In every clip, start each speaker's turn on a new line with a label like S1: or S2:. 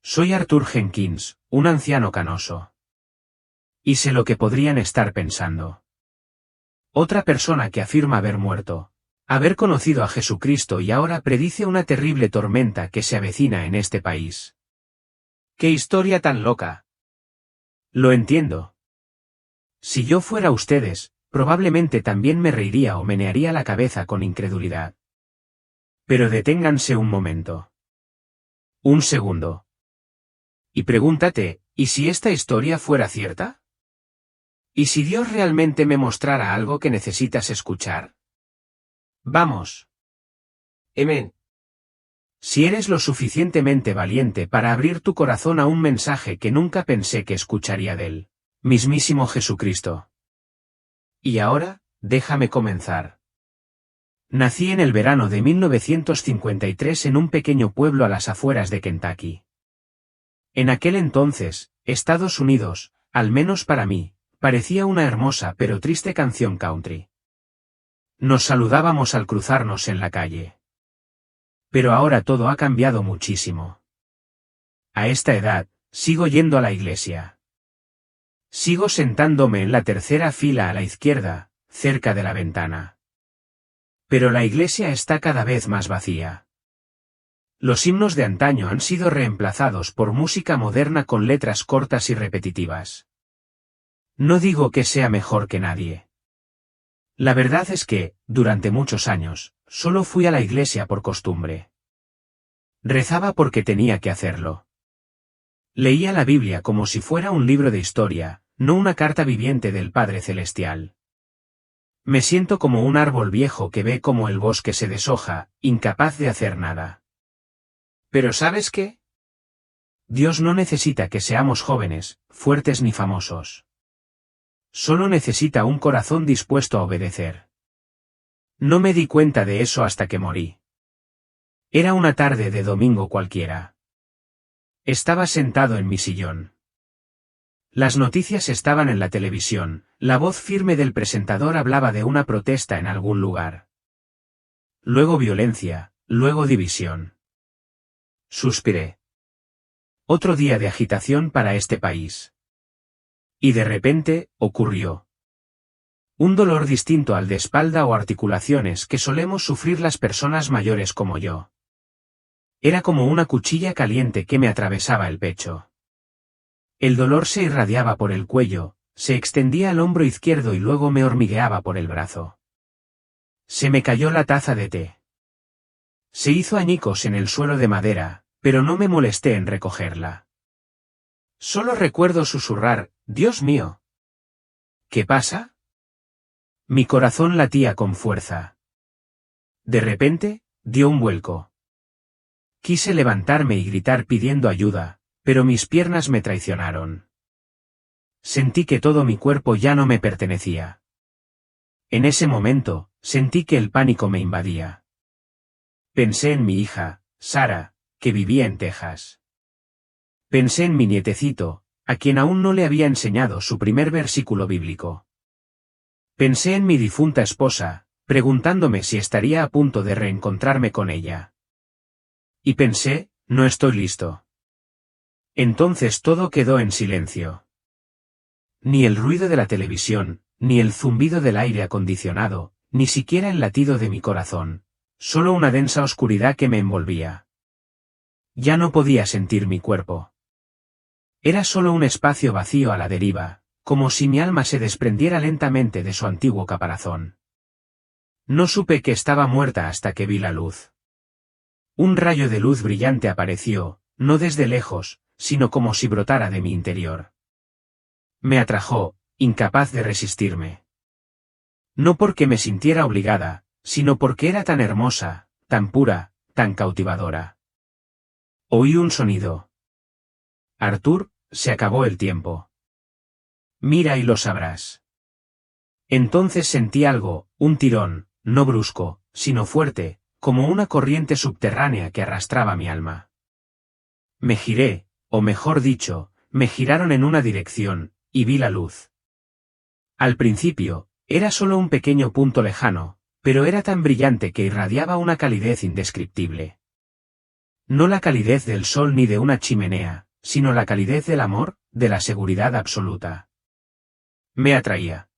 S1: Soy Arthur Jenkins, un anciano canoso. Y sé lo que podrían estar pensando. Otra persona que afirma haber muerto, haber conocido a Jesucristo y ahora predice una terrible tormenta que se avecina en este país. ¡Qué historia tan loca! Lo entiendo. Si yo fuera ustedes, probablemente también me reiría o menearía la cabeza con incredulidad. Pero deténganse un momento. Un segundo. Y pregúntate, ¿y si esta historia fuera cierta? ¿Y si Dios realmente me mostrara algo que necesitas escuchar? Vamos. Amén. Si eres lo suficientemente valiente para abrir tu corazón a un mensaje que nunca pensé que escucharía de él, mismísimo Jesucristo. Y ahora, déjame comenzar. Nací en el verano de 1953 en un pequeño pueblo a las afueras de Kentucky. En aquel entonces, Estados Unidos, al menos para mí, parecía una hermosa pero triste canción country. Nos saludábamos al cruzarnos en la calle. Pero ahora todo ha cambiado muchísimo. A esta edad, sigo yendo a la iglesia. Sigo sentándome en la tercera fila a la izquierda, cerca de la ventana. Pero la iglesia está cada vez más vacía. Los himnos de antaño han sido reemplazados por música moderna con letras cortas y repetitivas. No digo que sea mejor que nadie. La verdad es que, durante muchos años, solo fui a la iglesia por costumbre. Rezaba porque tenía que hacerlo. Leía la Biblia como si fuera un libro de historia, no una carta viviente del Padre Celestial. Me siento como un árbol viejo que ve cómo el bosque se deshoja, incapaz de hacer nada. Pero ¿sabes qué? Dios no necesita que seamos jóvenes, fuertes ni famosos. Solo necesita un corazón dispuesto a obedecer. No me di cuenta de eso hasta que morí. Era una tarde de domingo cualquiera. Estaba sentado en mi sillón. Las noticias estaban en la televisión, la voz firme del presentador hablaba de una protesta en algún lugar. Luego violencia, luego división. Suspiré. Otro día de agitación para este país. Y de repente, ocurrió. Un dolor distinto al de espalda o articulaciones que solemos sufrir las personas mayores como yo. Era como una cuchilla caliente que me atravesaba el pecho. El dolor se irradiaba por el cuello, se extendía al hombro izquierdo y luego me hormigueaba por el brazo. Se me cayó la taza de té. Se hizo añicos en el suelo de madera, pero no me molesté en recogerla. Solo recuerdo susurrar, «Dios mío». ¿Qué pasa? Mi corazón latía con fuerza. De repente, dio un vuelco. Quise levantarme y gritar pidiendo ayuda, pero mis piernas me traicionaron. Sentí que todo mi cuerpo ya no me pertenecía. En ese momento, sentí que el pánico me invadía. Pensé en mi hija, Sara, que vivía en Texas. Pensé en mi nietecito, a quien aún no le había enseñado su primer versículo bíblico. Pensé en mi difunta esposa, preguntándome si estaría a punto de reencontrarme con ella. Y pensé, no estoy listo. Entonces todo quedó en silencio. Ni el ruido de la televisión, ni el zumbido del aire acondicionado, ni siquiera el latido de mi corazón, solo una densa oscuridad que me envolvía. Ya no podía sentir mi cuerpo. Era solo un espacio vacío a la deriva, como si mi alma se desprendiera lentamente de su antiguo caparazón. No supe que estaba muerta hasta que vi la luz. Un rayo de luz brillante apareció, no desde lejos, sino como si brotara de mi interior. Me atrajo, incapaz de resistirme. No porque me sintiera obligada, sino porque era tan hermosa, tan pura, tan cautivadora. Oí un sonido. Arthur, se acabó el tiempo. Mira y lo sabrás. Entonces sentí algo, un tirón, no brusco, sino fuerte, como una corriente subterránea que arrastraba mi alma. Me giré, o mejor dicho, me giraron en una dirección, y vi la luz. Al principio, era solo un pequeño punto lejano, pero era tan brillante que irradiaba una calidez indescriptible. No la calidez del sol ni de una chimenea, sino la calidez del amor, de la seguridad absoluta. Me atraía.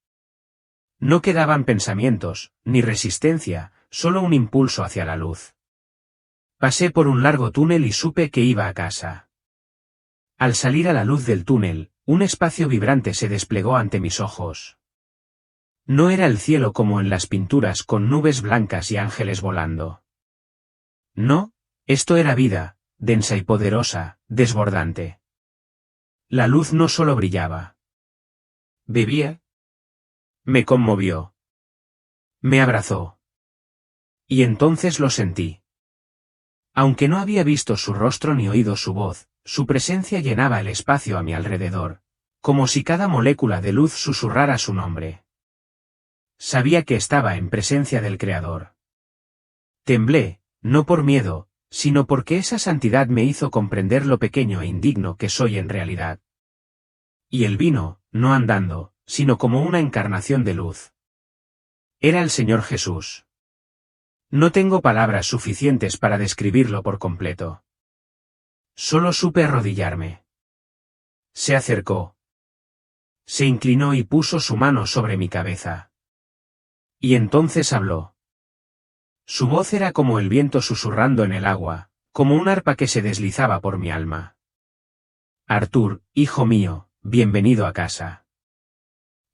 S1: No quedaban pensamientos, ni resistencia, solo un impulso hacia la luz. Pasé por un largo túnel y supe que iba a casa. Al salir a la luz del túnel, un espacio vibrante se desplegó ante mis ojos. No era el cielo como en las pinturas con nubes blancas y ángeles volando. No, esto era vida, densa y poderosa, desbordante. La luz no solo brillaba. Bebía. Me conmovió. Me abrazó. Y entonces lo sentí. Aunque no había visto su rostro ni oído su voz, su presencia llenaba el espacio a mi alrededor, como si cada molécula de luz susurrara su nombre. Sabía que estaba en presencia del Creador. Temblé, no por miedo, sino porque esa santidad me hizo comprender lo pequeño e indigno que soy en realidad. Y él vino, no andando, sino como una encarnación de luz. Era el Señor Jesús. No tengo palabras suficientes para describirlo por completo. Solo supe arrodillarme. Se acercó. Se inclinó y puso su mano sobre mi cabeza. Y entonces habló. Su voz era como el viento susurrando en el agua, como un arpa que se deslizaba por mi alma. Arthur, hijo mío, bienvenido a casa.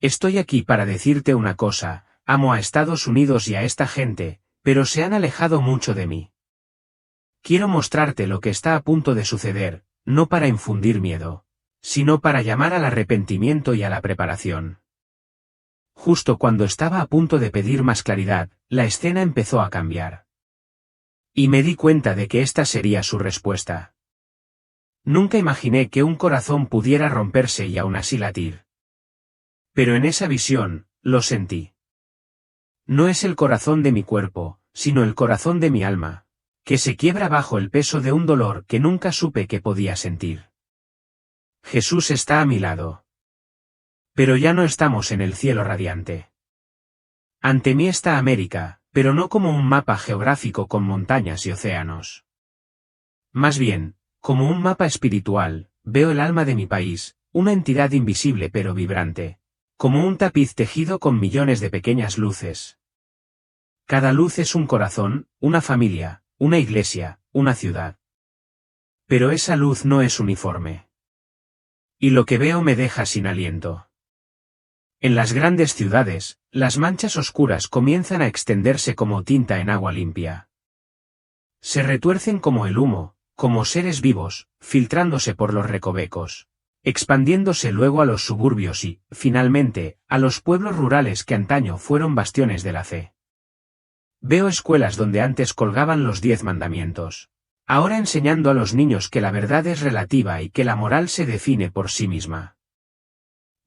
S1: Estoy aquí para decirte una cosa, amo a Estados Unidos y a esta gente, pero se han alejado mucho de mí. Quiero mostrarte lo que está a punto de suceder, no para infundir miedo, sino para llamar al arrepentimiento y a la preparación. Justo cuando estaba a punto de pedir más claridad, la escena empezó a cambiar. Y me di cuenta de que esta sería su respuesta. Nunca imaginé que un corazón pudiera romperse y aún así latir. Pero en esa visión, lo sentí. No es el corazón de mi cuerpo, sino el corazón de mi alma, que se quiebra bajo el peso de un dolor que nunca supe que podía sentir. Jesús está a mi lado. Pero ya no estamos en el cielo radiante. Ante mí está América, pero no como un mapa geográfico con montañas y océanos. Más bien, como un mapa espiritual, veo el alma de mi país, una entidad invisible pero vibrante, como un tapiz tejido con millones de pequeñas luces. Cada luz es un corazón, una familia, una iglesia, una ciudad. Pero esa luz no es uniforme. Y lo que veo me deja sin aliento. En las grandes ciudades, las manchas oscuras comienzan a extenderse como tinta en agua limpia. Se retuercen como el humo, como seres vivos, filtrándose por los recovecos, expandiéndose luego a los suburbios y, finalmente, a los pueblos rurales que antaño fueron bastiones de la fe. Veo escuelas donde antes colgaban los 10 mandamientos, ahora enseñando a los niños que la verdad es relativa y que la moral se define por sí misma.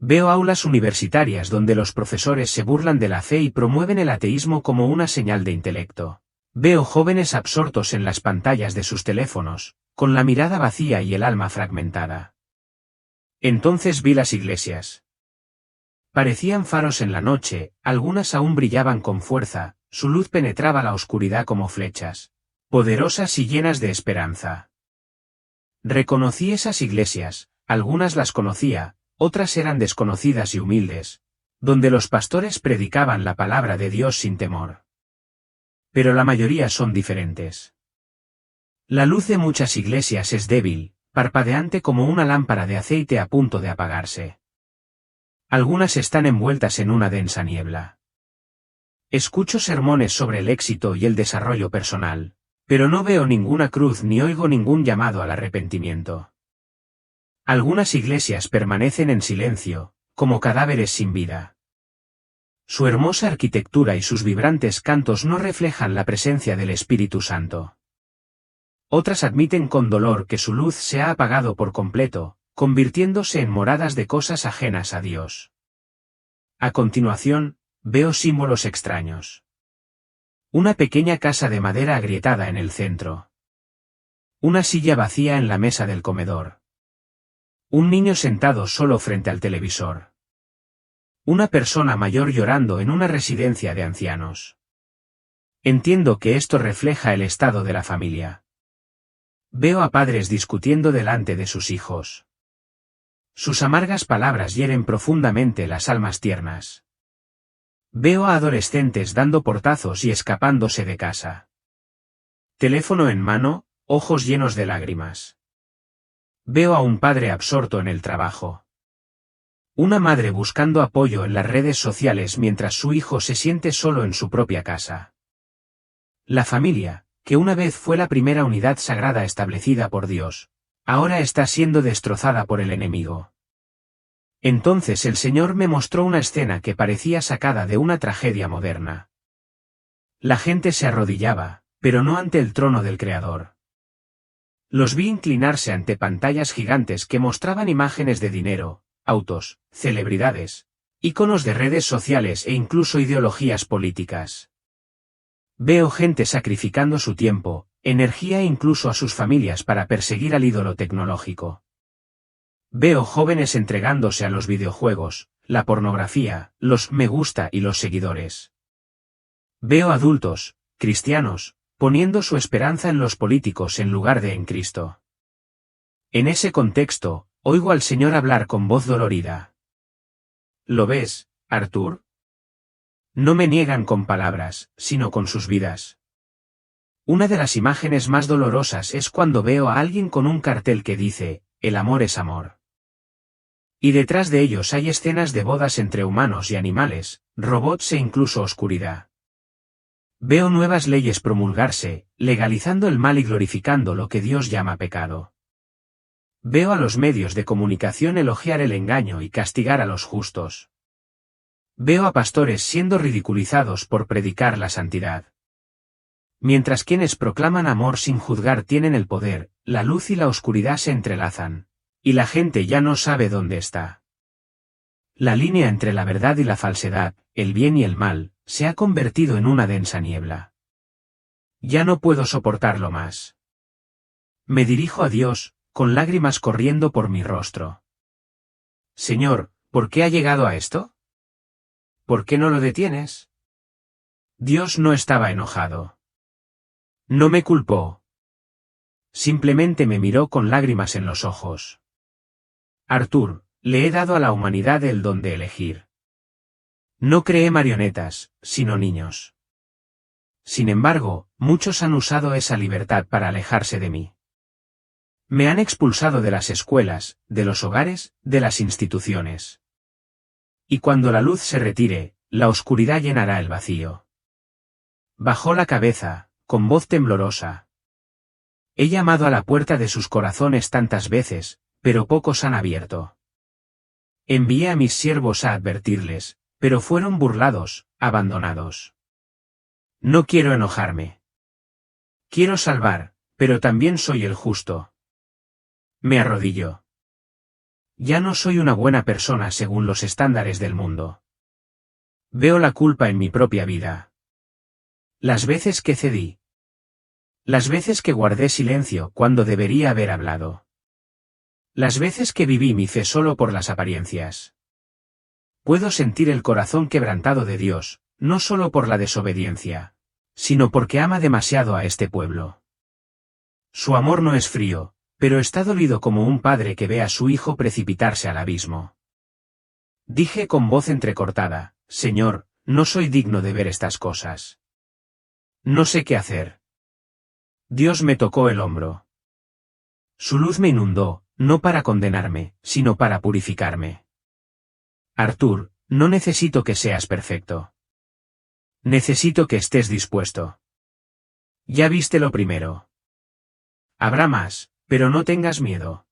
S1: Veo aulas universitarias donde los profesores se burlan de la fe y promueven el ateísmo como una señal de intelecto. Veo jóvenes absortos en las pantallas de sus teléfonos, con la mirada vacía y el alma fragmentada. Entonces vi las iglesias. Parecían faros en la noche, algunas aún brillaban con fuerza, su luz penetraba la oscuridad como flechas, poderosas y llenas de esperanza. Reconocí esas iglesias, algunas las conocía, otras eran desconocidas y humildes, donde los pastores predicaban la palabra de Dios sin temor. Pero la mayoría son diferentes. La luz de muchas iglesias es débil, parpadeante como una lámpara de aceite a punto de apagarse. Algunas están envueltas en una densa niebla. Escucho sermones sobre el éxito y el desarrollo personal, pero no veo ninguna cruz ni oigo ningún llamado al arrepentimiento. Algunas iglesias permanecen en silencio, como cadáveres sin vida. Su hermosa arquitectura y sus vibrantes cantos no reflejan la presencia del Espíritu Santo. Otras admiten con dolor que su luz se ha apagado por completo, convirtiéndose en moradas de cosas ajenas a Dios. A continuación, veo símbolos extraños. Una pequeña casa de madera agrietada en el centro. Una silla vacía en la mesa del comedor. Un niño sentado solo frente al televisor. Una persona mayor llorando en una residencia de ancianos. Entiendo que esto refleja el estado de la familia. Veo a padres discutiendo delante de sus hijos. Sus amargas palabras hieren profundamente las almas tiernas. Veo a adolescentes dando portazos y escapándose de casa. Teléfono en mano, ojos llenos de lágrimas. Veo a un padre absorto en el trabajo. Una madre buscando apoyo en las redes sociales mientras su hijo se siente solo en su propia casa. La familia, que una vez fue la primera unidad sagrada establecida por Dios, ahora está siendo destrozada por el enemigo. Entonces el Señor me mostró una escena que parecía sacada de una tragedia moderna. La gente se arrodillaba, pero no ante el trono del Creador. Los vi inclinarse ante pantallas gigantes que mostraban imágenes de dinero, autos, celebridades, íconos de redes sociales e incluso ideologías políticas. Veo gente sacrificando su tiempo, energía e incluso a sus familias para perseguir al ídolo tecnológico. Veo jóvenes entregándose a los videojuegos, la pornografía, los me gusta y los seguidores. Veo adultos, cristianos, poniendo su esperanza en los políticos en lugar de en Cristo. En ese contexto, oigo al Señor hablar con voz dolorida. ¿Lo ves, Arthur? No me niegan con palabras, sino con sus vidas. Una de las imágenes más dolorosas es cuando veo a alguien con un cartel que dice, el amor es amor. Y detrás de ellos hay escenas de bodas entre humanos y animales, robots e incluso oscuridad. Veo nuevas leyes promulgarse, legalizando el mal y glorificando lo que Dios llama pecado. Veo a los medios de comunicación elogiar el engaño y castigar a los justos. Veo a pastores siendo ridiculizados por predicar la santidad. Mientras quienes proclaman amor sin juzgar tienen el poder, la luz y la oscuridad se entrelazan, y la gente ya no sabe dónde está. La línea entre la verdad y la falsedad, el bien y el mal, se ha convertido en una densa niebla. Ya no puedo soportarlo más. Me dirijo a Dios, con lágrimas corriendo por mi rostro. Señor, ¿por qué ha llegado a esto? ¿Por qué no lo detienes? Dios no estaba enojado. No me culpó. Simplemente me miró con lágrimas en los ojos. Arthur, le he dado a la humanidad el don de elegir. No creé marionetas, sino niños. Sin embargo, muchos han usado esa libertad para alejarse de mí. Me han expulsado de las escuelas, de los hogares, de las instituciones. Y cuando la luz se retire, la oscuridad llenará el vacío. Bajó la cabeza, con voz temblorosa. He llamado a la puerta de sus corazones tantas veces, pero pocos han abierto. Envié a mis siervos a advertirles, pero fueron burlados, abandonados. No quiero enojarme. Quiero salvar, pero también soy el justo. Me arrodillo. Ya no soy una buena persona según los estándares del mundo. Veo la culpa en mi propia vida. Las veces que cedí. Las veces que guardé silencio cuando debería haber hablado. Las veces que viví mi fe solo por las apariencias. Puedo sentir el corazón quebrantado de Dios, no solo por la desobediencia, sino porque ama demasiado a este pueblo. Su amor no es frío, pero está dolido como un padre que ve a su hijo precipitarse al abismo. Dije con voz entrecortada, Señor, no soy digno de ver estas cosas. No sé qué hacer. Dios me tocó el hombro. Su luz me inundó, no para condenarme, sino para purificarme. Arthur, no necesito que seas perfecto. Necesito que estés dispuesto. Ya viste lo primero. Habrá más, pero no tengas miedo.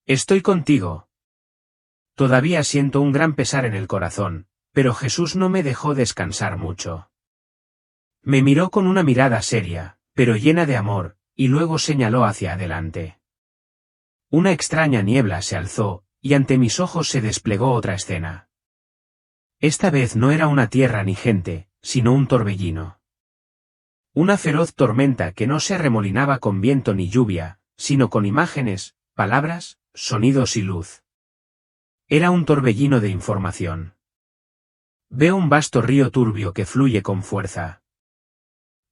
S1: Estoy contigo. Todavía siento un gran pesar en el corazón, pero Jesús no me dejó descansar mucho. Me miró con una mirada seria, pero llena de amor, y luego señaló hacia adelante. Una extraña niebla se alzó, y ante mis ojos se desplegó otra escena. Esta vez no era una tierra ni gente, sino un torbellino. Una feroz tormenta que no se arremolinaba con viento ni lluvia, sino con imágenes, palabras, sonidos y luz. Era un torbellino de información. Veo un vasto río turbio que fluye con fuerza.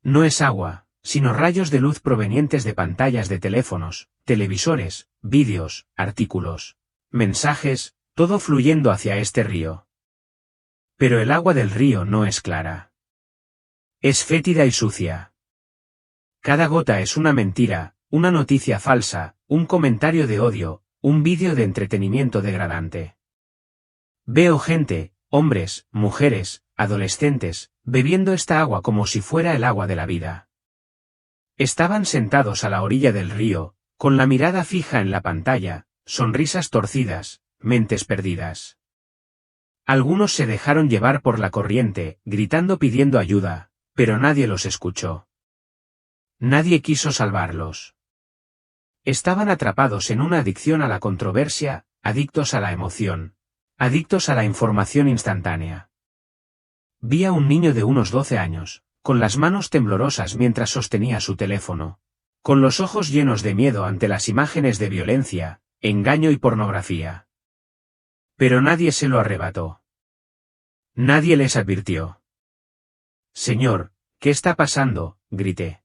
S1: No es agua, sino rayos de luz provenientes de pantallas de teléfonos, televisores, vídeos, artículos, mensajes, todo fluyendo hacia este río. Pero el agua del río no es clara. Es fétida y sucia. Cada gota es una mentira, una noticia falsa, un comentario de odio, un vídeo de entretenimiento degradante. Veo gente, hombres, mujeres, adolescentes, bebiendo esta agua como si fuera el agua de la vida. Estaban sentados a la orilla del río, con la mirada fija en la pantalla, sonrisas torcidas, mentes perdidas. Algunos se dejaron llevar por la corriente, gritando pidiendo ayuda, pero nadie los escuchó. Nadie quiso salvarlos. Estaban atrapados en una adicción a la controversia, adictos a la emoción, adictos a la información instantánea. Vi a un niño de unos 12 años, con las manos temblorosas mientras sostenía su teléfono, con los ojos llenos de miedo ante las imágenes de violencia, engaño y pornografía. Pero nadie se lo arrebató. Nadie les advirtió. «Señor, ¿qué está pasando?», grité.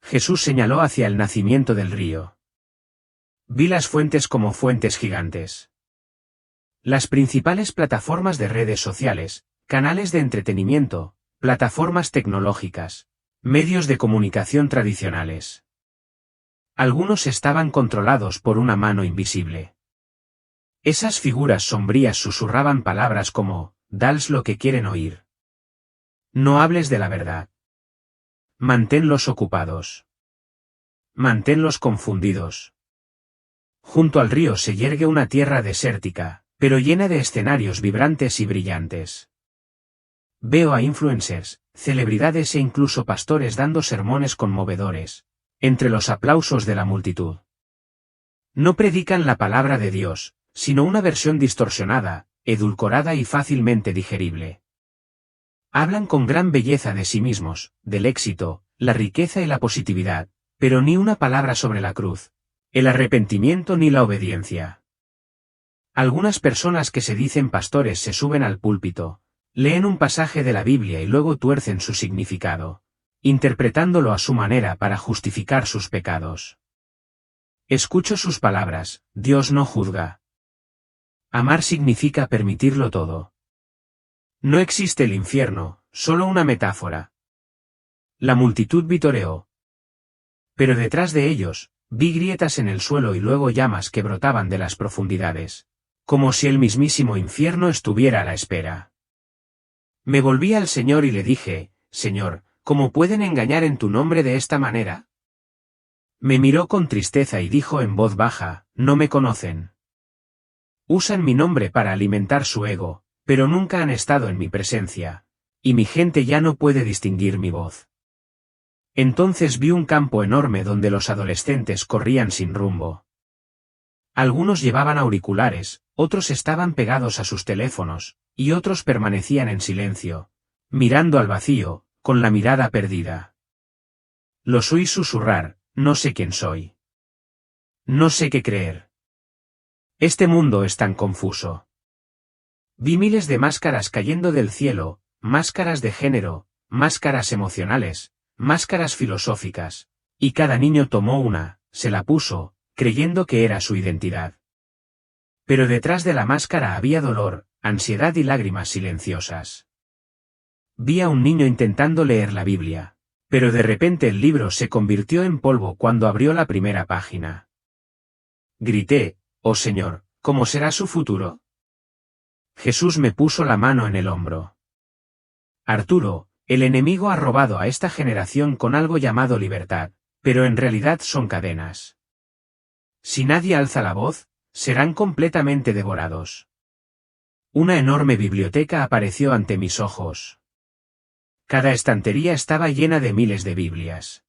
S1: Jesús señaló hacia el nacimiento del río. Vi las fuentes como fuentes gigantes. Las principales plataformas de redes sociales, canales de entretenimiento, plataformas tecnológicas, medios de comunicación tradicionales. Algunos estaban controlados por una mano invisible. Esas figuras sombrías susurraban palabras como, «Dales lo que quieren oír. No hables de la verdad. Manténlos ocupados. Manténlos confundidos». Junto al río se yergue una tierra desértica, pero llena de escenarios vibrantes y brillantes. Veo a influencers, celebridades e incluso pastores dando sermones conmovedores, entre los aplausos de la multitud. No predican la palabra de Dios, sino una versión distorsionada, edulcorada y fácilmente digerible. Hablan con gran belleza de sí mismos, del éxito, la riqueza y la positividad, pero ni una palabra sobre la cruz, el arrepentimiento ni la obediencia. Algunas personas que se dicen pastores se suben al púlpito, leen un pasaje de la Biblia y luego tuercen su significado, interpretándolo a su manera para justificar sus pecados. Escucho sus palabras: Dios no juzga. Amar significa permitirlo todo. No existe el infierno, solo una metáfora. La multitud vitoreó. Pero detrás de ellos, vi grietas en el suelo y luego llamas que brotaban de las profundidades, como si el mismísimo infierno estuviera a la espera. Me volví al Señor y le dije: «Señor, ¿cómo pueden engañar en tu nombre de esta manera?». Me miró con tristeza y dijo en voz baja: «No me conocen. Usan mi nombre para alimentar su ego, pero nunca han estado en mi presencia, y mi gente ya no puede distinguir mi voz». Entonces vi un campo enorme donde los adolescentes corrían sin rumbo. Algunos llevaban auriculares, otros estaban pegados a sus teléfonos, y otros permanecían en silencio, mirando al vacío, con la mirada perdida. Los oí susurrar: «No sé quién soy. No sé qué creer. Este mundo es tan confuso». Vi miles de máscaras cayendo del cielo, máscaras de género, máscaras emocionales, máscaras filosóficas, y cada niño tomó una, se la puso, creyendo que era su identidad. Pero detrás de la máscara había dolor, ansiedad y lágrimas silenciosas. Vi a un niño intentando leer la Biblia, pero de repente el libro se convirtió en polvo cuando abrió la primera página. Grité: «Oh Señor, ¿cómo será su futuro?». Jesús me puso la mano en el hombro. «Arturo, el enemigo ha robado a esta generación con algo llamado libertad, pero en realidad son cadenas. Si nadie alza la voz, serán completamente devorados». Una enorme biblioteca apareció ante mis ojos. Cada estantería estaba llena de miles de Biblias.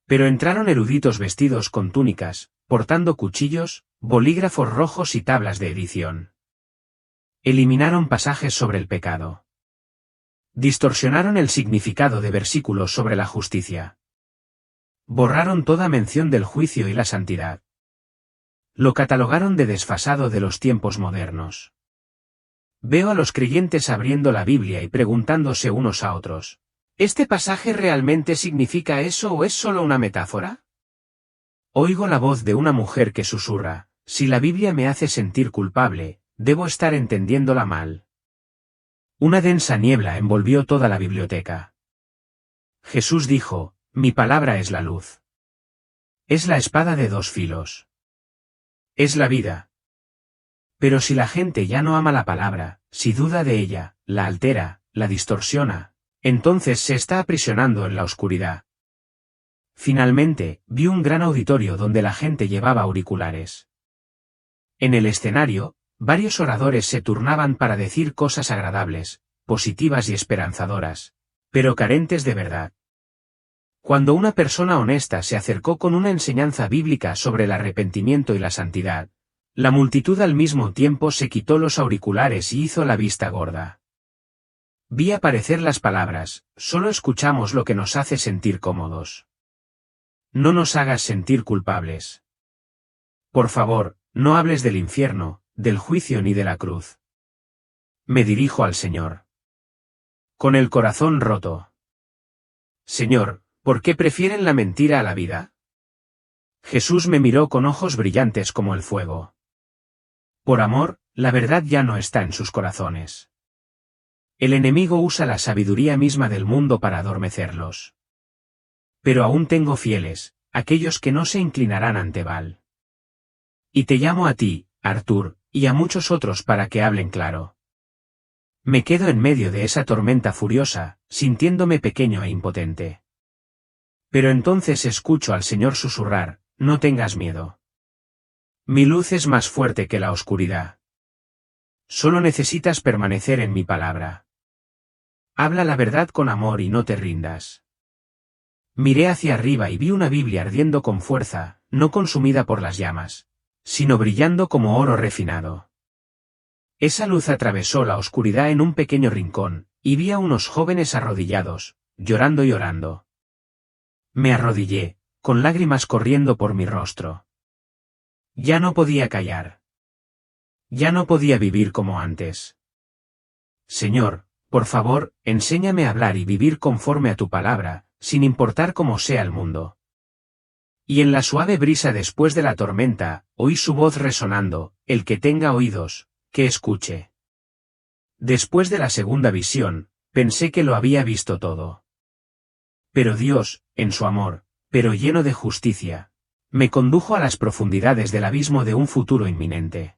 S1: Pero entraron eruditos vestidos con túnicas, portando cuchillos, bolígrafos rojos y tablas de edición. Eliminaron pasajes sobre el pecado. Distorsionaron el significado de versículos sobre la justicia. Borraron toda mención del juicio y la santidad. Lo catalogaron de desfasado de los tiempos modernos. Veo a los creyentes abriendo la Biblia y preguntándose unos a otros: ¿Este pasaje realmente significa eso o es solo una metáfora? Oigo la voz de una mujer que susurra, si la Biblia me hace sentir culpable, debo estar entendiéndola mal. Una densa niebla envolvió toda la biblioteca. Jesús dijo, mi palabra es la luz. Es la espada de dos filos. Es la vida. Pero si la gente ya no ama la palabra, si duda de ella, la altera, la distorsiona, entonces se está aprisionando en la oscuridad. Finalmente, vi un gran auditorio donde la gente llevaba auriculares. En el escenario, varios oradores se turnaban para decir cosas agradables, positivas y esperanzadoras, pero carentes de verdad. Cuando una persona honesta se acercó con una enseñanza bíblica sobre el arrepentimiento y la santidad, la multitud al mismo tiempo se quitó los auriculares y hizo la vista gorda. Vi aparecer las palabras, solo escuchamos lo que nos hace sentir cómodos. No nos hagas sentir culpables. Por favor, no hables del infierno, del juicio ni de la cruz. Me dirijo al Señor. Con el corazón roto. Señor, ¿por qué prefieren la mentira a la vida? Jesús me miró con ojos brillantes como el fuego. Por amor, la verdad ya no está en sus corazones. El enemigo usa la sabiduría misma del mundo para adormecerlos. Pero aún tengo fieles, aquellos que no se inclinarán ante Baal. Y te llamo a ti, Artur, y a muchos otros para que hablen claro. Me quedo en medio de esa tormenta furiosa, sintiéndome pequeño e impotente. Pero entonces escucho al Señor susurrar, no tengas miedo. Mi luz es más fuerte que la oscuridad. Solo necesitas permanecer en mi palabra. Habla la verdad con amor y no te rindas. Miré hacia arriba y vi una Biblia ardiendo con fuerza, no consumida por las llamas, sino brillando como oro refinado. Esa luz atravesó la oscuridad en un pequeño rincón, y vi a unos jóvenes arrodillados, llorando y orando. Me arrodillé, con lágrimas corriendo por mi rostro. Ya no podía callar. Ya no podía vivir como antes. Señor, por favor, enséñame a hablar y vivir conforme a tu palabra, sin importar cómo sea el mundo. Y en la suave brisa después de la tormenta, oí su voz resonando, el que tenga oídos, que escuche. Después de la segunda visión, pensé que lo había visto todo. Pero Dios, en su amor, pero lleno de justicia, me condujo a las profundidades del abismo de un futuro inminente.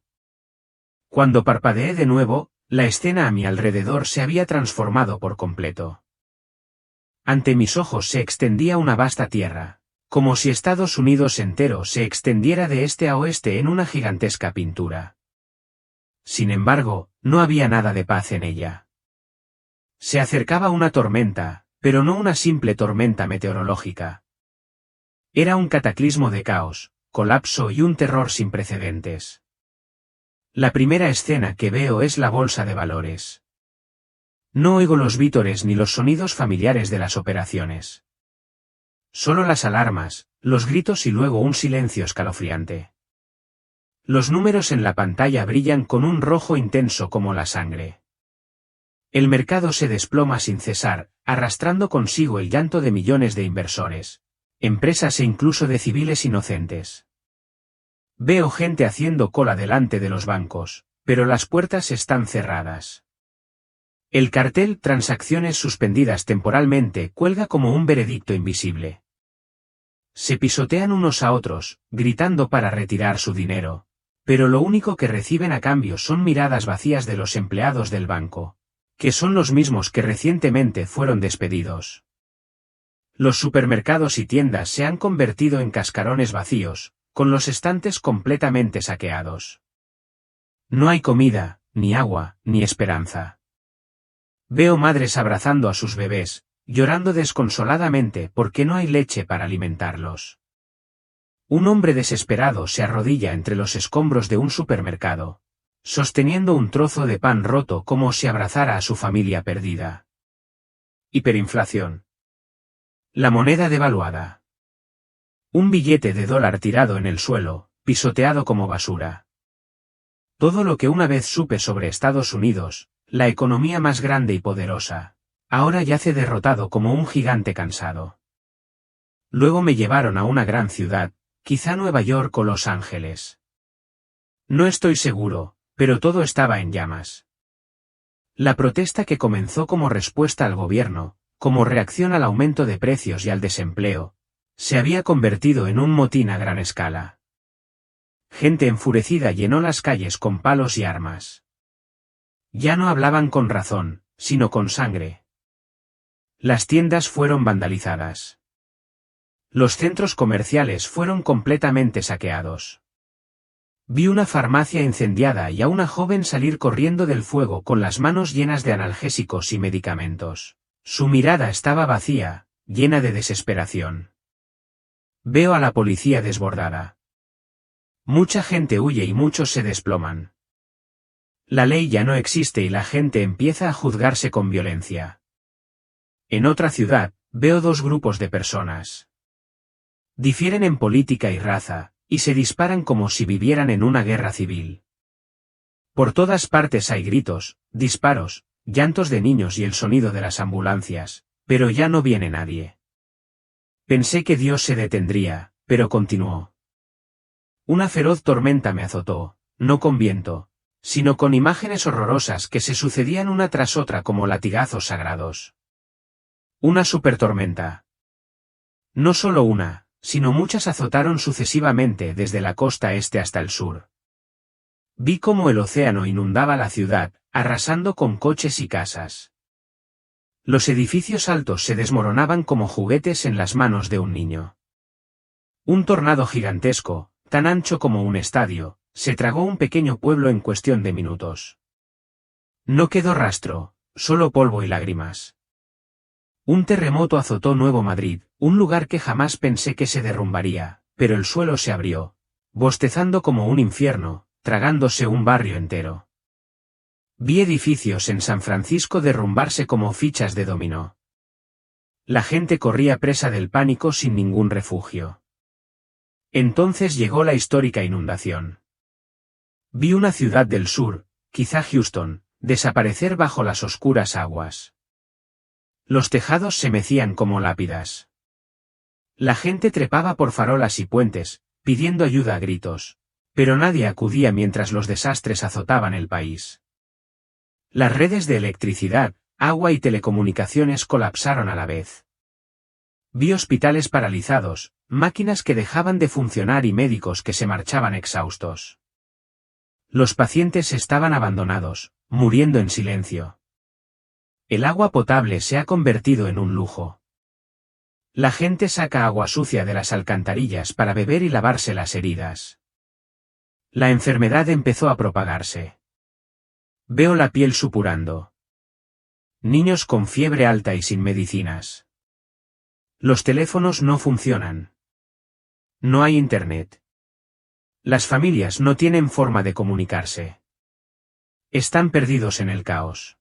S1: Cuando parpadeé de nuevo, la escena a mi alrededor se había transformado por completo. Ante mis ojos se extendía una vasta tierra, como si Estados Unidos entero se extendiera de este a oeste en una gigantesca pintura. Sin embargo, no había nada de paz en ella. Se acercaba una tormenta, pero no una simple tormenta meteorológica. Era un cataclismo de caos, colapso y un terror sin precedentes. La primera escena que veo es la bolsa de valores. No oigo los vítores ni los sonidos familiares de las operaciones. Solo las alarmas, los gritos y luego un silencio escalofriante. Los números en la pantalla brillan con un rojo intenso como la sangre. El mercado se desploma sin cesar, arrastrando consigo el llanto de millones de inversores, empresas e incluso de civiles inocentes. Veo gente haciendo cola delante de los bancos, pero las puertas están cerradas. El cartel "Transacciones suspendidas temporalmente" cuelga como un veredicto invisible. Se pisotean unos a otros, gritando para retirar su dinero, pero lo único que reciben a cambio son miradas vacías de los empleados del banco, que son los mismos que recientemente fueron despedidos. Los supermercados y tiendas se han convertido en cascarones vacíos, con los estantes completamente saqueados. No hay comida, ni agua, ni esperanza. Veo madres abrazando a sus bebés, llorando desconsoladamente porque no hay leche para alimentarlos. Un hombre desesperado se arrodilla entre los escombros de un supermercado, sosteniendo un trozo de pan roto como si abrazara a su familia perdida. Hiperinflación. La moneda devaluada. Un billete de $1 tirado en el suelo, pisoteado como basura. Todo lo que una vez supe sobre Estados Unidos, la economía más grande y poderosa, Ahora yace derrotado como un gigante cansado. Luego me llevaron a una gran ciudad, quizá Nueva York o Los Ángeles. No estoy seguro, pero todo estaba en llamas. La protesta que comenzó como respuesta al gobierno, como reacción al aumento de precios y al desempleo, se había convertido en un motín a gran escala. Gente enfurecida llenó las calles con palos y armas. Ya no hablaban con razón, sino con sangre. Las tiendas fueron vandalizadas. Los centros comerciales fueron completamente saqueados. Vi una farmacia incendiada y a una joven salir corriendo del fuego con las manos llenas de analgésicos y medicamentos. Su mirada estaba vacía, llena de desesperación. Veo a la policía desbordada. Mucha gente huye y muchos se desploman. La ley ya no existe y la gente empieza a juzgarse con violencia. En otra ciudad, veo dos grupos de personas. Difieren en política y raza, y se disparan como si vivieran en una guerra civil. Por todas partes hay gritos, disparos, llantos de niños y el sonido de las ambulancias, pero ya no viene nadie. Pensé que Dios se detendría, pero continuó. Una feroz tormenta me azotó, no con viento, sino con imágenes horrorosas que se sucedían una tras otra como latigazos sagrados. Una supertormenta. No solo una, sino muchas azotaron sucesivamente desde la costa este hasta el sur. Vi cómo el océano inundaba la ciudad, arrasando con coches y casas. Los edificios altos se desmoronaban como juguetes en las manos de un niño. Un tornado gigantesco, tan ancho como un estadio, se tragó un pequeño pueblo en cuestión de minutos. No quedó rastro, solo polvo y lágrimas. Un terremoto azotó Nuevo Madrid, un lugar que jamás pensé que se derrumbaría, pero el suelo se abrió, bostezando como un infierno, tragándose un barrio entero. Vi edificios en San Francisco derrumbarse como fichas de dominó. La gente corría presa del pánico sin ningún refugio. Entonces llegó la histórica inundación. Vi una ciudad del sur, quizá Houston, desaparecer bajo las oscuras aguas. Los tejados se mecían como lápidas. La gente trepaba por farolas y puentes, pidiendo ayuda a gritos, pero nadie acudía mientras los desastres azotaban el país. Las redes de electricidad, agua y telecomunicaciones colapsaron a la vez. Vi hospitales paralizados, máquinas que dejaban de funcionar y médicos que se marchaban exhaustos. Los pacientes estaban abandonados, muriendo en silencio. El agua potable se ha convertido en un lujo. La gente saca agua sucia de las alcantarillas para beber y lavarse las heridas. La enfermedad empezó a propagarse. Veo la piel supurando. Niños con fiebre alta y sin medicinas. Los teléfonos no funcionan. No hay internet. Las familias no tienen forma de comunicarse. Están perdidos en el caos.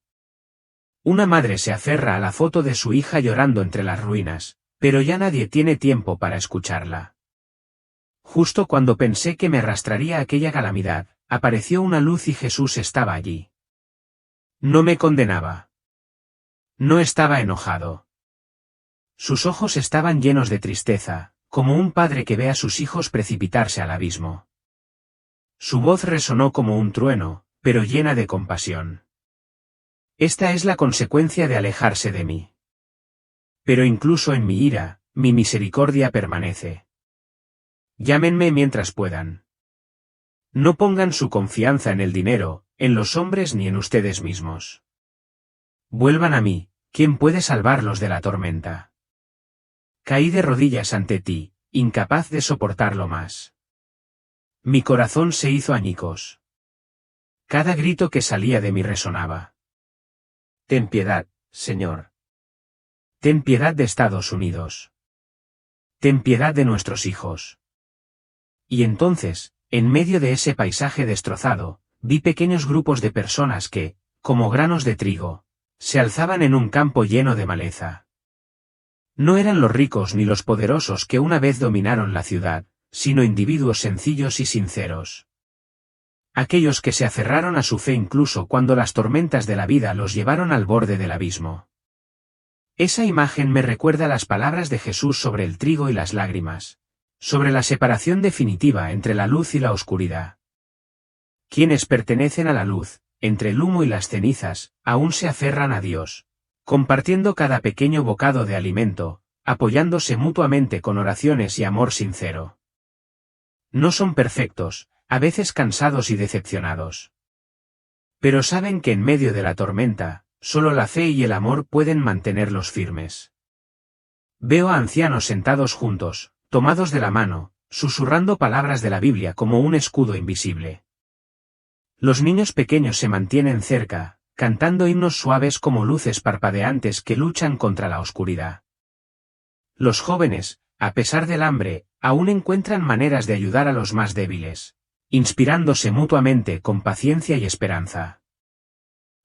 S1: Una madre se aferra a la foto de su hija llorando entre las ruinas, pero ya nadie tiene tiempo para escucharla. Justo cuando pensé que me arrastraría aquella calamidad, apareció una luz y Jesús estaba allí. No me condenaba. No estaba enojado. Sus ojos estaban llenos de tristeza, como un padre que ve a sus hijos precipitarse al abismo. Su voz resonó como un trueno, pero llena de compasión. Esta es la consecuencia de alejarse de mí. Pero incluso en mi ira, mi misericordia permanece. Llámenme mientras puedan. No pongan su confianza en el dinero, en los hombres ni en ustedes mismos. Vuelvan a mí, ¿quién puede salvarlos de la tormenta? Caí de rodillas ante ti, incapaz de soportarlo más. Mi corazón se hizo añicos. Cada grito que salía de mí resonaba. Ten piedad, Señor. Ten piedad de Estados Unidos. Ten piedad de nuestros hijos. Y entonces, en medio de ese paisaje destrozado, vi pequeños grupos de personas que, como granos de trigo, se alzaban en un campo lleno de maleza. No eran los ricos ni los poderosos que una vez dominaron la ciudad, sino individuos sencillos y sinceros. Aquellos que se aferraron a su fe incluso cuando las tormentas de la vida los llevaron al borde del abismo. Esa imagen me recuerda las palabras de Jesús sobre el trigo y las lágrimas, sobre la separación definitiva entre la luz y la oscuridad. Quienes pertenecen a la luz, entre el humo y las cenizas, aún se aferran a Dios, compartiendo cada pequeño bocado de alimento, apoyándose mutuamente con oraciones y amor sincero. No son perfectos, a veces cansados y decepcionados. Pero saben que en medio de la tormenta, solo la fe y el amor pueden mantenerlos firmes. Veo a ancianos sentados juntos, tomados de la mano, susurrando palabras de la Biblia como un escudo invisible. Los niños pequeños se mantienen cerca, cantando himnos suaves como luces parpadeantes que luchan contra la oscuridad. Los jóvenes, a pesar del hambre, aún encuentran maneras de ayudar a los más débiles, inspirándose mutuamente con paciencia y esperanza.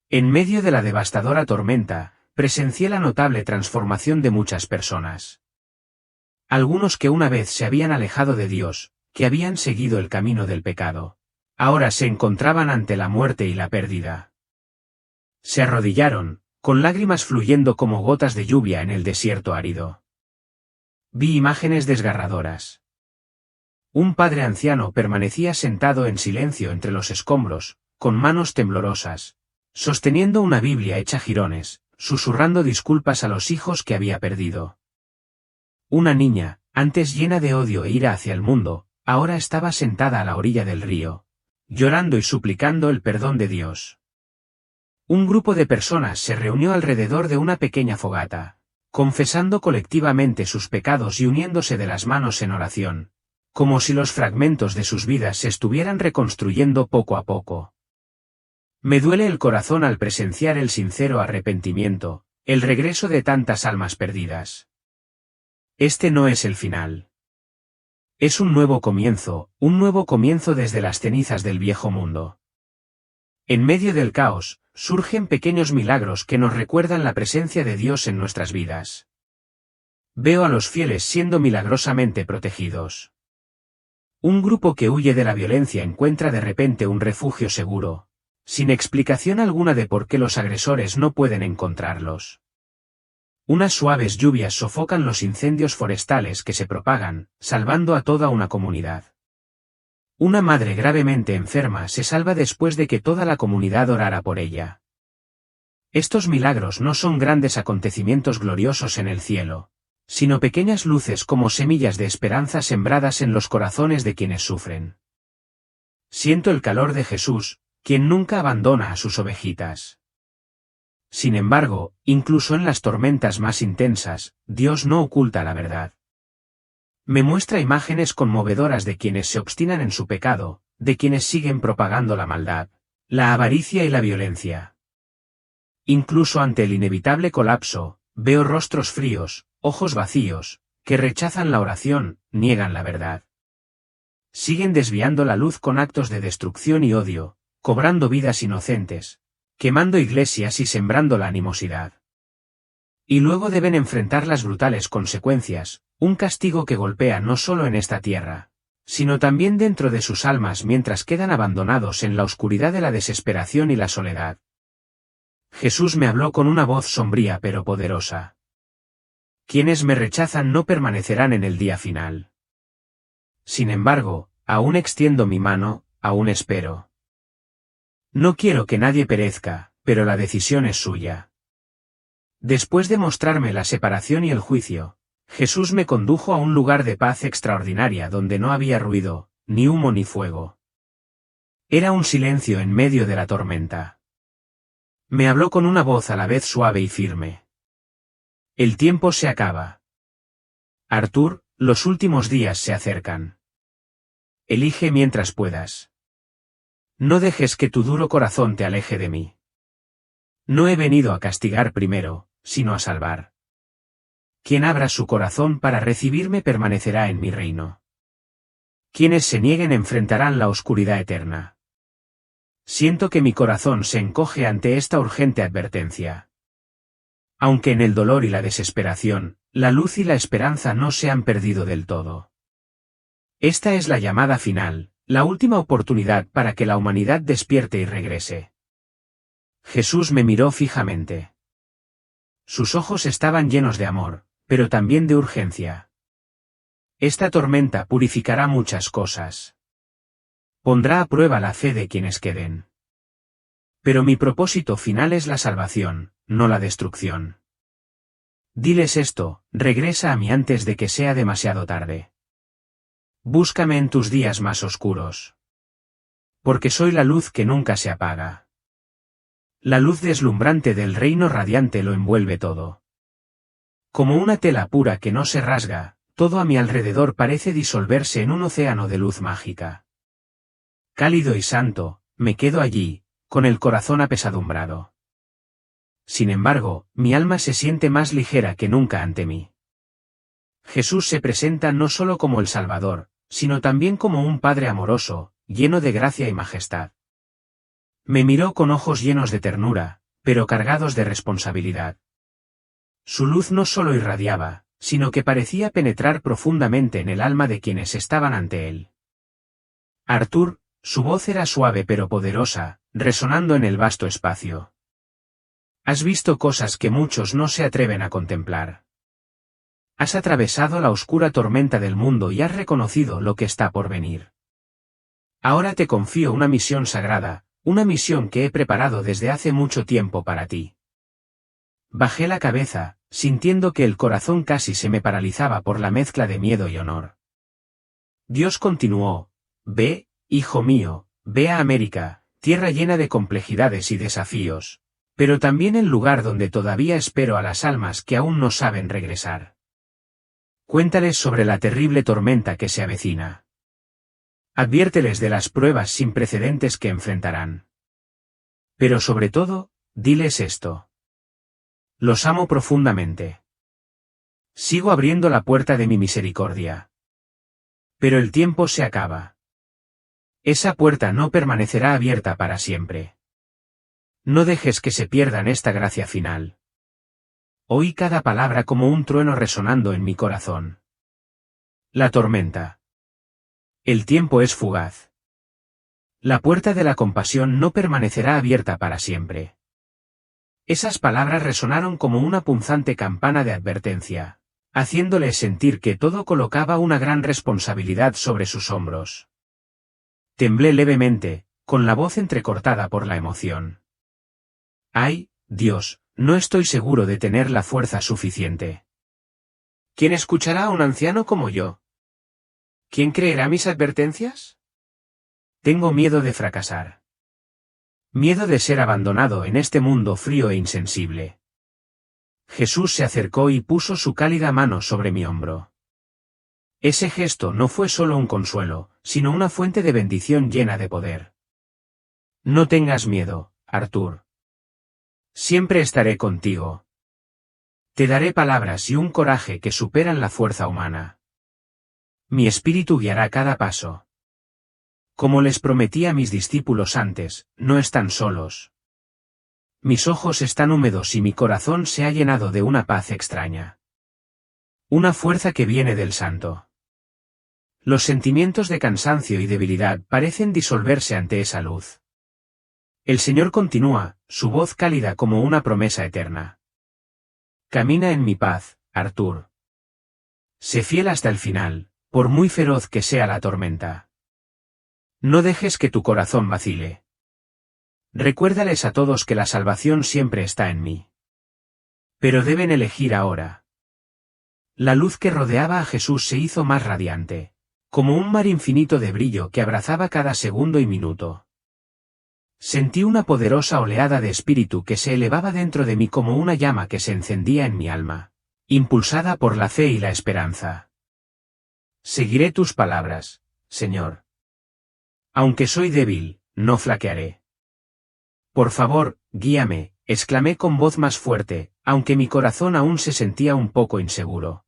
S1: En medio de la devastadora tormenta, presencié la notable transformación de muchas personas. Algunos que una vez se habían alejado de Dios, que habían seguido el camino del pecado, ahora se encontraban ante la muerte y la pérdida. Se arrodillaron, con lágrimas fluyendo como gotas de lluvia en el desierto árido. Vi imágenes desgarradoras. Un padre anciano permanecía sentado en silencio entre los escombros, con manos temblorosas, sosteniendo una Biblia hecha jirones, susurrando disculpas a los hijos que había perdido. Una niña, antes llena de odio e ira hacia el mundo, ahora estaba sentada a la orilla del río, llorando y suplicando el perdón de Dios. Un grupo de personas se reunió alrededor de una pequeña fogata, confesando colectivamente sus pecados y uniéndose de las manos en oración, como si los fragmentos de sus vidas se estuvieran reconstruyendo poco a poco. Me duele el corazón al presenciar el sincero arrepentimiento, el regreso de tantas almas perdidas. Este no es el final. Es un nuevo comienzo desde las cenizas del viejo mundo. En medio del caos, surgen pequeños milagros que nos recuerdan la presencia de Dios en nuestras vidas. Veo a los fieles siendo milagrosamente protegidos. Un grupo que huye de la violencia encuentra de repente un refugio seguro, sin explicación alguna de por qué los agresores no pueden encontrarlos. Unas suaves lluvias sofocan los incendios forestales que se propagan, salvando a toda una comunidad. Una madre gravemente enferma se salva después de que toda la comunidad orara por ella. Estos milagros no son grandes acontecimientos gloriosos en el cielo, sino pequeñas luces como semillas de esperanza sembradas en los corazones de quienes sufren. Siento el calor de Jesús, quien nunca abandona a sus ovejitas. Sin embargo, incluso en las tormentas más intensas, Dios no oculta la verdad. Me muestra imágenes conmovedoras de quienes se obstinan en su pecado, de quienes siguen propagando la maldad, la avaricia y la violencia. Incluso ante el inevitable colapso, veo rostros fríos, ojos vacíos, que rechazan la oración, niegan la verdad. Siguen desviando la luz con actos de destrucción y odio, cobrando vidas inocentes, quemando iglesias y sembrando la animosidad. Y luego deben enfrentar las brutales consecuencias, un castigo que golpea no solo en esta tierra, sino también dentro de sus almas mientras quedan abandonados en la oscuridad de la desesperación y la soledad. Jesús me habló con una voz sombría pero poderosa. Quienes me rechazan no permanecerán en el día final. Sin embargo, aún extiendo mi mano, aún espero. No quiero que nadie perezca, pero la decisión es suya. Después de mostrarme la separación y el juicio, Jesús me condujo a un lugar de paz extraordinaria donde no había ruido, ni humo ni fuego. Era un silencio en medio de la tormenta. Me habló con una voz a la vez suave y firme. El tiempo se acaba. Arthur, los últimos días se acercan. Elige mientras puedas. No dejes que tu duro corazón te aleje de mí. No he venido a castigar primero, sino a salvar. Quien abra su corazón para recibirme permanecerá en mi reino. Quienes se nieguen enfrentarán la oscuridad eterna. Siento que mi corazón se encoge ante esta urgente advertencia. Aunque en el dolor y la desesperación, la luz y la esperanza no se han perdido del todo. Esta es la llamada final, la última oportunidad para que la humanidad despierte y regrese. Jesús me miró fijamente. Sus ojos estaban llenos de amor, pero también de urgencia. Esta tormenta purificará muchas cosas. Pondrá a prueba la fe de quienes queden. Pero mi propósito final es la salvación, no la destrucción. Diles esto, regresa a mí antes de que sea demasiado tarde. Búscame en tus días más oscuros. Porque soy la luz que nunca se apaga. La luz deslumbrante del reino radiante lo envuelve todo. Como una tela pura que no se rasga, todo a mi alrededor parece disolverse en un océano de luz mágica. Cálido y santo, me quedo allí, con el corazón apesadumbrado. Sin embargo, mi alma se siente más ligera que nunca ante mí. Jesús se presenta no solo como el Salvador, sino también como un Padre amoroso, lleno de gracia y majestad. Me miró con ojos llenos de ternura, pero cargados de responsabilidad. Su luz no solo irradiaba, sino que parecía penetrar profundamente en el alma de quienes estaban ante él. Arthur, su voz era suave pero poderosa, resonando en el vasto espacio. Has visto cosas que muchos no se atreven a contemplar. Has atravesado la oscura tormenta del mundo y has reconocido lo que está por venir. Ahora te confío una misión sagrada, una misión que he preparado desde hace mucho tiempo para ti. Bajé la cabeza, sintiendo que el corazón casi se me paralizaba por la mezcla de miedo y honor. Dios continuó: ve, hijo mío, ve a América, tierra llena de complejidades y desafíos, pero también el lugar donde todavía espero a las almas que aún no saben regresar. Cuéntales sobre la terrible tormenta que se avecina. Adviérteles de las pruebas sin precedentes que enfrentarán. Pero sobre todo, diles esto. Los amo profundamente. Sigo abriendo la puerta de mi misericordia. Pero el tiempo se acaba. Esa puerta no permanecerá abierta para siempre. No dejes que se pierdan esta gracia final. Oí cada palabra como un trueno resonando en mi corazón. La tormenta. El tiempo es fugaz. La puerta de la compasión no permanecerá abierta para siempre. Esas palabras resonaron como una punzante campana de advertencia, haciéndoles sentir que todo colocaba una gran responsabilidad sobre sus hombros. Temblé levemente, con la voz entrecortada por la emoción. ¡Ay, Dios! No estoy seguro de tener la fuerza suficiente. ¿Quién escuchará a un anciano como yo? ¿Quién creerá mis advertencias? Tengo miedo de fracasar. Miedo de ser abandonado en este mundo frío e insensible. Jesús se acercó y puso su cálida mano sobre mi hombro. Ese gesto no fue solo un consuelo, sino una fuente de bendición llena de poder. No tengas miedo, Arthur. Siempre estaré contigo. Te daré palabras y un coraje que superan la fuerza humana. Mi espíritu guiará cada paso. Como les prometí a mis discípulos antes, no están solos. Mis ojos están húmedos y mi corazón se ha llenado de una paz extraña. Una fuerza que viene del Santo. Los sentimientos de cansancio y debilidad parecen disolverse ante esa luz. El Señor continúa, su voz cálida como una promesa eterna. Camina en mi paz, Arthur. Sé fiel hasta el final, por muy feroz que sea la tormenta. No dejes que tu corazón vacile. Recuérdales a todos que la salvación siempre está en mí. Pero deben elegir ahora. La luz que rodeaba a Jesús se hizo más radiante, como un mar infinito de brillo que abrazaba cada segundo y minuto. Sentí una poderosa oleada de espíritu que se elevaba dentro de mí como una llama que se encendía en mi alma, impulsada por la fe y la esperanza. Seguiré tus palabras, Señor. Aunque soy débil, no flaquearé. Por favor, guíame, exclamé con voz más fuerte, aunque mi corazón aún se sentía un poco inseguro.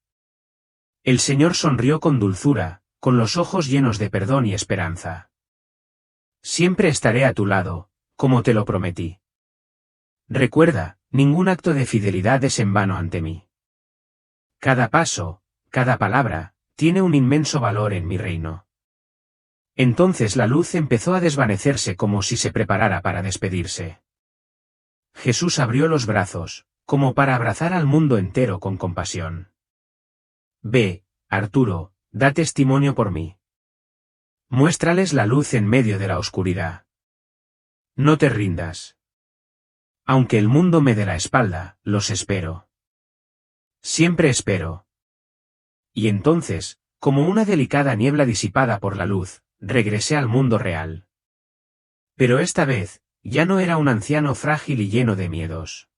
S1: El Señor sonrió con dulzura, con los ojos llenos de perdón y esperanza. Siempre estaré a tu lado, como te lo prometí. Recuerda, ningún acto de fidelidad es en vano ante mí. Cada paso, cada palabra, tiene un inmenso valor en mi reino. Entonces la luz empezó a desvanecerse como si se preparara para despedirse. Jesús abrió los brazos, como para abrazar al mundo entero con compasión. Ve, Arturo, da testimonio por mí. Muéstrales la luz en medio de la oscuridad. No te rindas. Aunque el mundo me dé la espalda, los espero. Siempre espero. Y entonces, como una delicada niebla disipada por la luz, regresé al mundo real. Pero esta vez, ya no era un anciano frágil y lleno de miedos.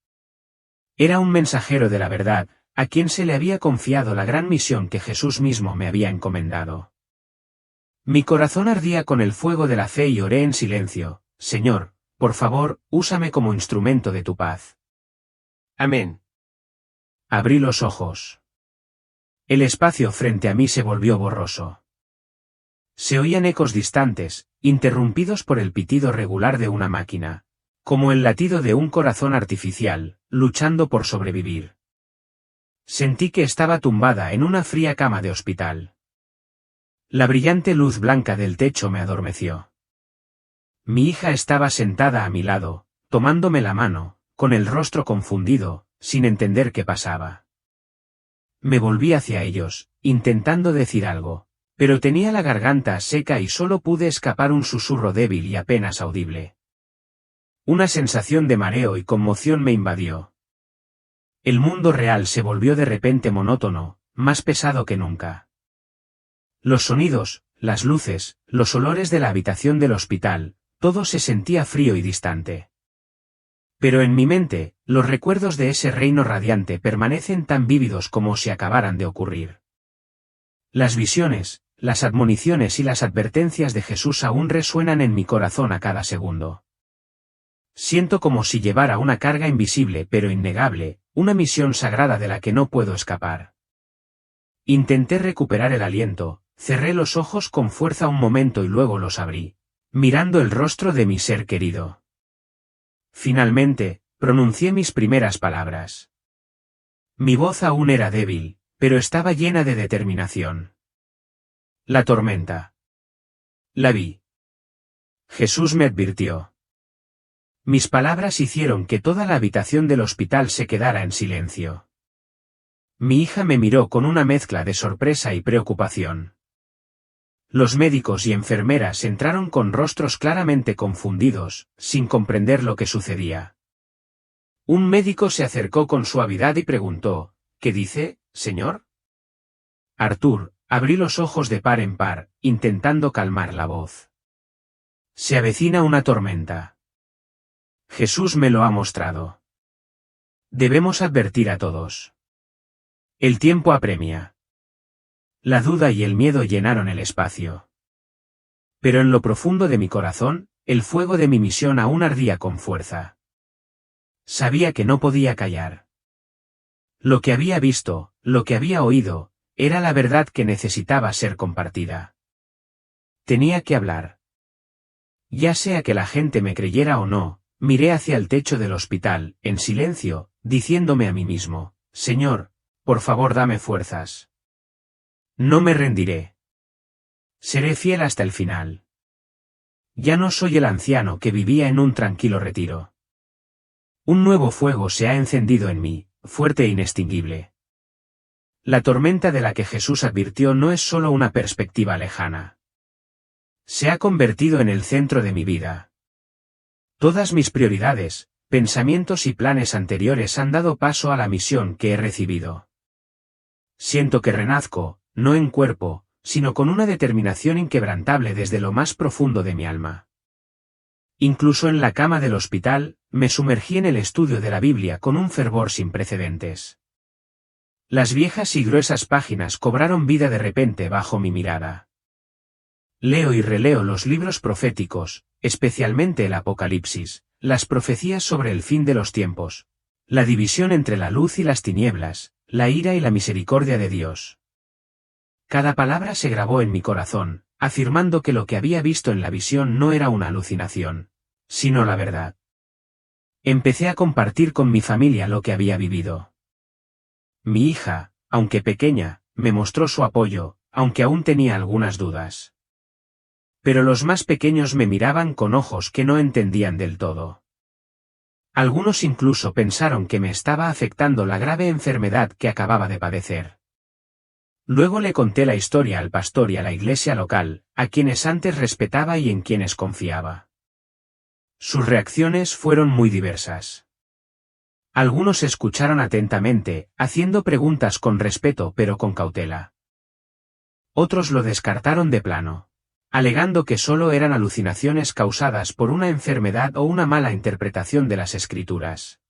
S1: Era un mensajero de la verdad, a quien se le había confiado la gran misión que Jesús mismo me había encomendado. Mi corazón ardía con el fuego de la fe y oré en silencio: Señor, por favor, úsame como instrumento de tu paz. Amén. Abrí los ojos. El espacio frente a mí se volvió borroso. Se oían ecos distantes, interrumpidos por el pitido regular de una máquina, como el latido de un corazón artificial, luchando por sobrevivir. Sentí que estaba tumbada en una fría cama de hospital. La brillante luz blanca del techo me adormeció. Mi hija estaba sentada a mi lado, tomándome la mano, con el rostro confundido, sin entender qué pasaba. Me volví hacia ellos, intentando decir algo, pero tenía la garganta seca y solo pude escapar un susurro débil y apenas audible. Una sensación de mareo y conmoción me invadió. El mundo real se volvió de repente monótono, más pesado que nunca. Los sonidos, las luces, los olores de la habitación del hospital, todo se sentía frío y distante. Pero en mi mente, los recuerdos de ese reino radiante permanecen tan vívidos como si acabaran de ocurrir. Las visiones, las admoniciones y las advertencias de Jesús aún resuenan en mi corazón a cada segundo. Siento como si llevara una carga invisible pero innegable, una misión sagrada de la que no puedo escapar. Intenté recuperar el aliento, cerré los ojos con fuerza un momento y luego los abrí, mirando el rostro de mi ser querido. Finalmente, pronuncié mis primeras palabras. Mi voz aún era débil, pero estaba llena de determinación. La tormenta. La vi. Jesús me advirtió. Mis palabras hicieron que toda la habitación del hospital se quedara en silencio. Mi hija me miró con una mezcla de sorpresa y preocupación. Los médicos y enfermeras entraron con rostros claramente confundidos, sin comprender lo que sucedía. Un médico se acercó con suavidad y preguntó: ¿Qué dice, señor? Arthur, abrí los ojos de par en par, intentando calmar la voz. Se avecina una tormenta. Jesús me lo ha mostrado. Debemos advertir a todos. El tiempo apremia. La duda y el miedo llenaron el espacio. Pero en lo profundo de mi corazón, el fuego de mi misión aún ardía con fuerza. Sabía que no podía callar. Lo que había visto, lo que había oído, era la verdad que necesitaba ser compartida. Tenía que hablar. Ya sea que la gente me creyera o no, miré hacia el techo del hospital, en silencio, diciéndome a mí mismo: Señor, por favor dame fuerzas. No me rendiré. Seré fiel hasta el final. Ya no soy el anciano que vivía en un tranquilo retiro. Un nuevo fuego se ha encendido en mí, fuerte e inextinguible. La tormenta de la que Jesús advirtió no es solo una perspectiva lejana. Se ha convertido en el centro de mi vida. Todas mis prioridades, pensamientos y planes anteriores han dado paso a la misión que he recibido. Siento que renazco, no en cuerpo, sino con una determinación inquebrantable desde lo más profundo de mi alma. Incluso en la cama del hospital, me sumergí en el estudio de la Biblia con un fervor sin precedentes. Las viejas y gruesas páginas cobraron vida de repente bajo mi mirada. Leo y releo los libros proféticos, especialmente el Apocalipsis, las profecías sobre el fin de los tiempos, la división entre la luz y las tinieblas, la ira y la misericordia de Dios. Cada palabra se grabó en mi corazón, afirmando que lo que había visto en la visión no era una alucinación, sino la verdad. Empecé a compartir con mi familia lo que había vivido. Mi hija, aunque pequeña, me mostró su apoyo, aunque aún tenía algunas dudas. Pero los más pequeños me miraban con ojos que no entendían del todo. Algunos incluso pensaron que me estaba afectando la grave enfermedad que acababa de padecer. Luego le conté la historia al pastor y a la iglesia local, a quienes antes respetaba y en quienes confiaba. Sus reacciones fueron muy diversas. Algunos escucharon atentamente, haciendo preguntas con respeto pero con cautela. Otros lo descartaron de plano, alegando que solo eran alucinaciones causadas por una enfermedad o una mala interpretación de las escrituras.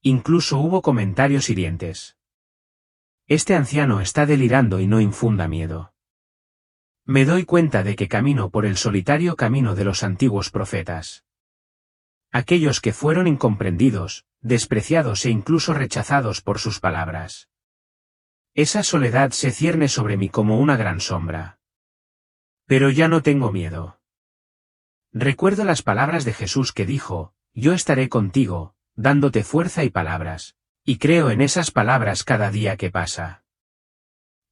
S1: Incluso hubo comentarios hirientes. Este anciano está delirando y no infunda miedo. Me doy cuenta de que camino por el solitario camino de los antiguos profetas. Aquellos que fueron incomprendidos, despreciados e incluso rechazados por sus palabras. Esa soledad se cierne sobre mí como una gran sombra. Pero ya no tengo miedo. Recuerdo las palabras de Jesús que dijo, yo estaré contigo, dándote fuerza y palabras, y creo en esas palabras cada día que pasa.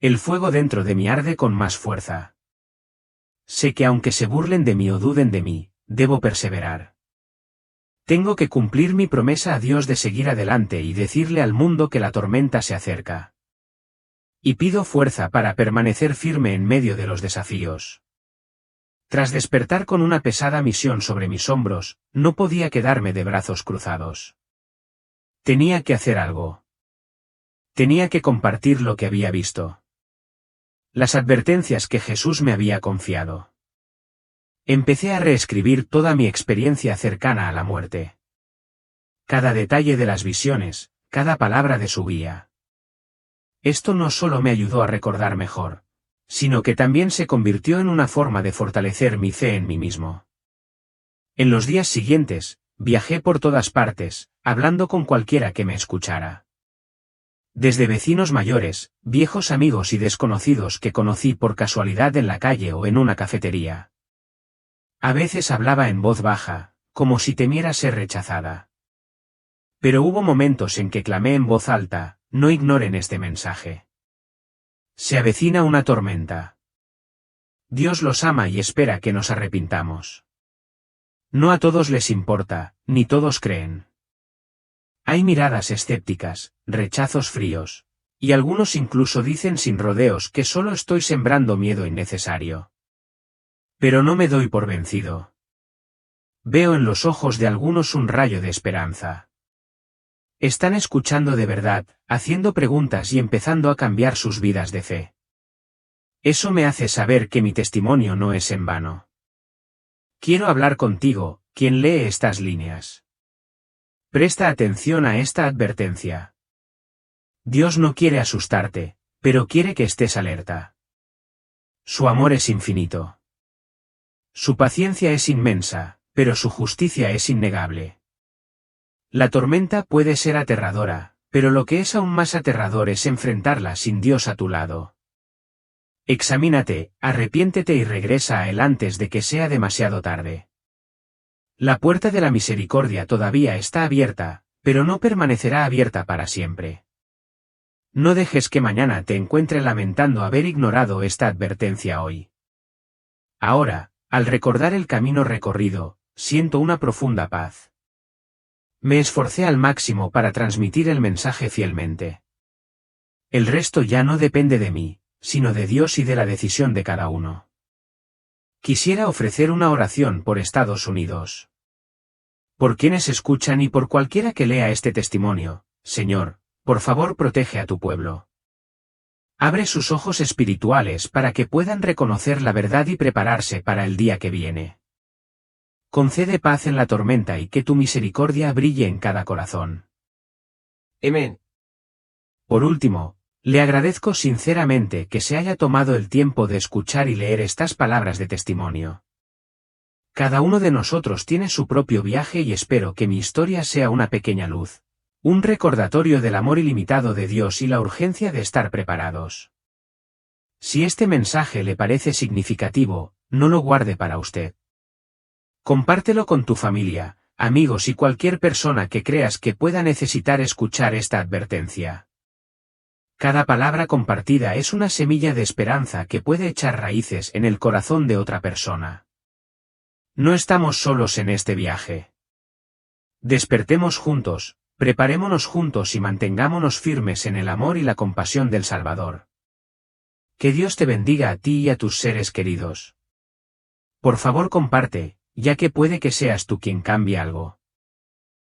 S1: El fuego dentro de mí arde con más fuerza. Sé que aunque se burlen de mí o duden de mí, debo perseverar. Tengo que cumplir mi promesa a Dios de seguir adelante y decirle al mundo que la tormenta se acerca. Y pido fuerza para permanecer firme en medio de los desafíos. Tras despertar con una pesada misión sobre mis hombros, no podía quedarme de brazos cruzados. Tenía que hacer algo. Tenía que compartir lo que había visto. Las advertencias que Jesús me había confiado. Empecé a reescribir toda mi experiencia cercana a la muerte. Cada detalle de las visiones, cada palabra de su guía. Esto no solo me ayudó a recordar mejor, sino que también se convirtió en una forma de fortalecer mi fe en mí mismo. En los días siguientes, viajé por todas partes, hablando con cualquiera que me escuchara. Desde vecinos mayores, viejos amigos y desconocidos que conocí por casualidad en la calle o en una cafetería. A veces hablaba en voz baja, como si temiera ser rechazada. Pero hubo momentos en que clamé en voz alta, no ignoren este mensaje. Se avecina una tormenta. Dios los ama y espera que nos arrepintamos. No a todos les importa, ni todos creen. Hay miradas escépticas, rechazos fríos, y algunos incluso dicen sin rodeos que solo estoy sembrando miedo innecesario. Pero no me doy por vencido. Veo en los ojos de algunos un rayo de esperanza. Están escuchando de verdad, haciendo preguntas y empezando a cambiar sus vidas de fe. Eso me hace saber que mi testimonio no es en vano. Quiero hablar contigo, quien lee estas líneas. Presta atención a esta advertencia. Dios no quiere asustarte, pero quiere que estés alerta. Su amor es infinito. Su paciencia es inmensa, pero su justicia es innegable. La tormenta puede ser aterradora, pero lo que es aún más aterrador es enfrentarla sin Dios a tu lado. Examínate, arrepiéntete y regresa a Él antes de que sea demasiado tarde. La puerta de la misericordia todavía está abierta, pero no permanecerá abierta para siempre. No dejes que mañana te encuentre lamentando haber ignorado esta advertencia hoy. Ahora, al recordar el camino recorrido, siento una profunda paz. Me esforcé al máximo para transmitir el mensaje fielmente. El resto ya no depende de mí, sino de Dios y de la decisión de cada uno. Quisiera ofrecer una oración por Estados Unidos. Por quienes escuchan y por cualquiera que lea este testimonio, Señor, por favor protege a tu pueblo. Abre sus ojos espirituales para que puedan reconocer la verdad y prepararse para el día que viene. Concede paz en la tormenta y que tu misericordia brille en cada corazón. Amén. Por último, le agradezco sinceramente que se haya tomado el tiempo de escuchar y leer estas palabras de testimonio. Cada uno de nosotros tiene su propio viaje y espero que mi historia sea una pequeña luz. Un recordatorio del amor ilimitado de Dios y la urgencia de estar preparados. Si este mensaje le parece significativo, no lo guarde para usted. Compártelo con tu familia, amigos y cualquier persona que creas que pueda necesitar escuchar esta advertencia. Cada palabra compartida es una semilla de esperanza que puede echar raíces en el corazón de otra persona. No estamos solos en este viaje. Despertemos juntos, preparémonos juntos y mantengámonos firmes en el amor y la compasión del Salvador. Que Dios te bendiga a ti y a tus seres queridos. Por favor comparte, ya que puede que seas tú quien cambie algo.